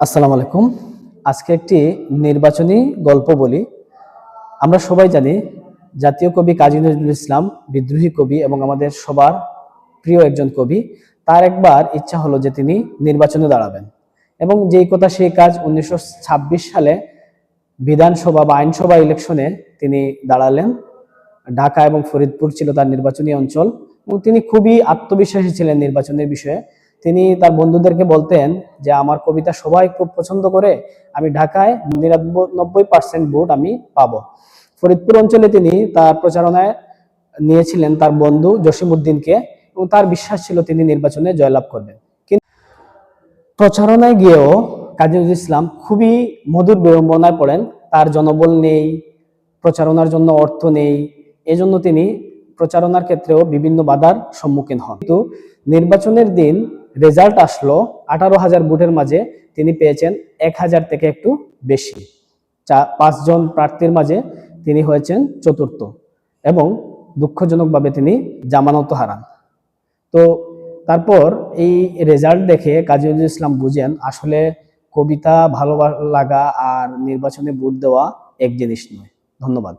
আসসালামু আলাইকুম। আজকে একটি নির্বাচনী গল্প বলি। আমরা সবাই জানি জাতীয় কবি কাজী নজরুল ইসলাম বিদ্রোহী কবি এবং আমাদের সবার প্রিয় একজন কবি। তার একবার ইচ্ছা হলো যে তিনি নির্বাচনে দাঁড়াবেন এবং যেই কথা সেই কাজ। 1926 সালে বিধানসভা বা আইনসভা ইলেকশনে তিনি দাঁড়ালেন। ঢাকা এবং ফরিদপুর ছিল তার নির্বাচনী অঞ্চল এবং তিনি খুবই আত্মবিশ্বাসী ছিলেন নির্বাচনের বিষয়ে। তিনি তার বন্ধুদেরকে বলতেন যে আমার কবিতা সবাই খুব পছন্দ করে, আমি ঢাকায় 99% ভোট আমি পাবো। ফরিদপুর অঞ্চলে তিনি তার প্রচারণায় নিয়েছিলেন তার বন্ধু জসিমউদ্দিনকে এবং তার বিশ্বাস ছিল তিনি নির্বাচনে জয়লাভ করবেন। কিন্তু প্রচারণায় গিয়েও কাজী নজরুল ইসলাম খুবই মধুর বিড়ম্বনায় পড়েন। তার জনবল নেই, প্রচারণার জন্য অর্থ নেই, এজন্য তিনি প্রচারণার ক্ষেত্রেও বিভিন্ন বাধার সম্মুখীন হন। কিন্তু নির্বাচনের দিন রেজাল্ট আসলো, 18,000 ভোটের মাঝে তিনি পেয়েছেন 1,000 থেকে একটু বেশি। 5 জন প্রার্থীর মাঝে তিনি হয়েছেন চতুর্থ এবং দুঃখজনকভাবে তিনি জামানত হারান। তো তারপর এই রেজাল্ট দেখে কাজী নজরুল ইসলাম বুঝেন আসলে কবিতা ভালো লাগা আর নির্বাচনে ভোট দেওয়া এক জিনিস নয়। ধন্যবাদ।